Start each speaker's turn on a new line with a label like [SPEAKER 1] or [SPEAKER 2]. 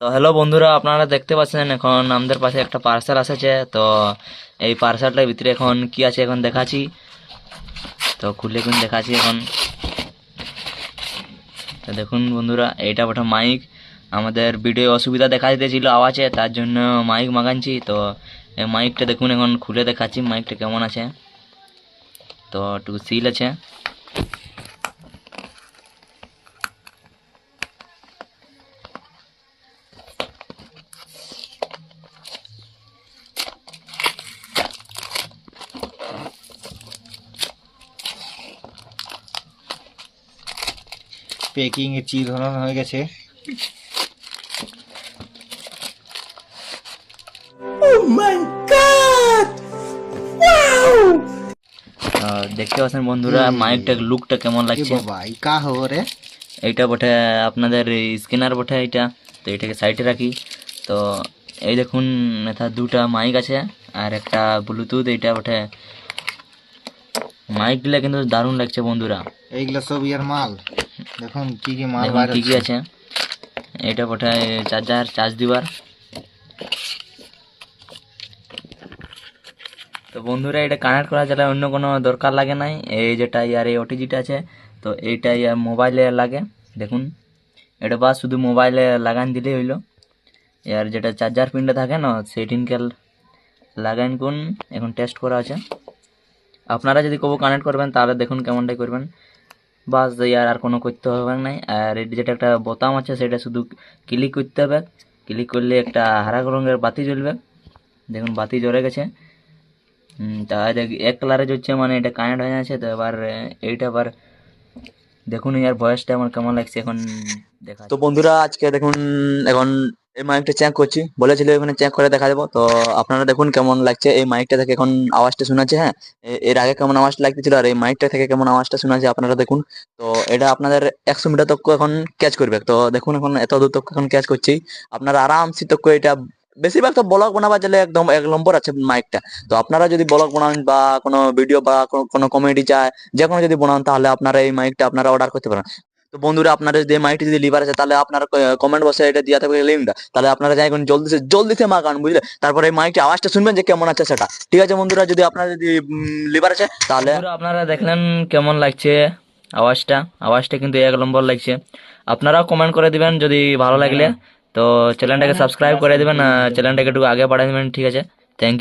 [SPEAKER 1] তো হ্যালো বন্ধুরা, আপনারা দেখতে পাচ্ছেন এখন আমাদের পাশে একটা পার্সেল এসেছে। তো এই পার্সেলটার ভিতরে এখন কি আছে এখন দেখাচ্ছি। তো খুলে এখন দেখাচ্ছি এখন। তো দেখুন বন্ধুরা, এইটা ওটা মাইক। আমাদের ভিডিও অসুবিধা দেখা দিতেছিল আওয়াজে, তার জন্য মাইক মাগাচ্ছি। তো এই মাইকটা দেখুন এখন খুলে দেখাচ্ছি মাইকটা কেমন আছে। তো একটু সিল আছে।
[SPEAKER 2] পেকিং এর চিল ধরানো হয়ে গেছে।
[SPEAKER 1] দেখতে পাচ্ছেন বন্ধুরা মাইকটার লুকটা কেমন
[SPEAKER 2] এ
[SPEAKER 1] লাগছে।
[SPEAKER 2] বাবা এই কা হো রে।
[SPEAKER 1] এইটা বটে আপনাদের স্ক্যানার বটে এইটা। তো এটাকে সাইডে রাখি। তো এই দেখুন এটা দুটা মাইক আছে আর একটা ব্লুটুথ। এইটা বটে মাইকগুলা কিন্তু দারুণ লাগছে বন্ধুরা।
[SPEAKER 2] এইগুলা সব ইয়ার মাল। দেখুন কি কি মাল
[SPEAKER 1] দেখুন
[SPEAKER 2] বাইর
[SPEAKER 1] কি কি
[SPEAKER 2] হচ্ছে।
[SPEAKER 1] আছে। এটা বটে চার্জার, চার্জ দিবার। তো বন্ধুরা এটা কানেক্ট করা যাবে, অন্য কোনো দরকার লাগে নাই। এই যেটা ইয়ার এই ওটিজিটা আছে, তো এইটা ইয়ার মোবাইলে লাগে। দেখুন এটা বাস শুধু মোবাইলে লাগান দিলেই হইলো। ইয়ার যেটা চার্জার পিনটা থাকে না সেটিনকে লাগাইন কোন এখন টেস্ট করা আছে। আপনারা যদি কবো কানেক্ট করবেন তাহলে দেখুন কেমনটাই করবেন। বাস ইয়ার আর কোনো করতে হবে নাই। আর এর যেটা একটা বোতাম আছে সেটা শুধু ক্লিক করতে হবে। ক্লিক করলে একটা হারা রঙের বাতি জ্বলবে। দেখুন বাতি জ্বলে গেছে। তা এক কালারে জ্বলছে, মানে এটা কানেক্ট হয়ে আছে। তো এবার এইটা আবার দেখুন ইয়ার ভয়েসটা আমার কেমন লাগছে এখন দেখা। তো বন্ধুরা আজকে দেখুন এখন এই মাইকটা চেক করছি, বলেছিল এখানে চেক করে দেখা দেবো। তো আপনারা দেখুন কেমন লাগছে এই মাইকটা থেকে এখন আওয়াজটা শোনাচ্ছে। হ্যাঁ, এর আগে কেমন আওয়াজটা লাগতেছিল আর এই মাইকটা থেকে কেমন আওয়াজটা শোনাচ্ছে আপনারা দেখুন। তো এটা আপনাদের 100 মিটার তক এখন ক্যাচ করবে। তো দেখুন এখন এত দূর তক এখন ক্যাচ করছি। আপনারা আরামসে তক এটা বেশিরভাগ তো ব্লগ বানাবার গেলে একদম 1 নম্বর আছে মাইকটা। তো আপনারা যদি ব্লগ বানান বা কোনো ভিডিও বা কোনো কমেডি চায় যে কোনো যদি বানান তাহলে আপনারা এই মাইকটা আপনারা অর্ডার করতে পারেন। তো বন্ধুরা আপনারা যদি মাইকটি যদি লিভার আছে তাহলে আপনারা কমেন্ট বক্সে এটা দিয়ে থাকবে লিঙ্কটা, তাহলে আপনারা যাই এখন জলদি সে মাগান বুঝলে। তারপরে এই মাইকটি আওয়াজটা শুনবেন যে কেমন আছে সেটা। ঠিক আছে বন্ধুরা, যদি আপনারা যদি লিভার আছে তাহলে আপনারা দেখলেন কেমন লাগছে আওয়াজটা। আওয়াজটা কিন্তু 1 নম্বর লাগছে। আপনারাও কমেন্ট করে দিবেন যদি ভালো লাগলে। তো চ্যানেলটাকে সাবস্ক্রাইব করে দিবেন, চ্যানেলটাকে একটু আগে বাড়াই দিবেন। ঠিক আছে, থ্যাংক ইউ।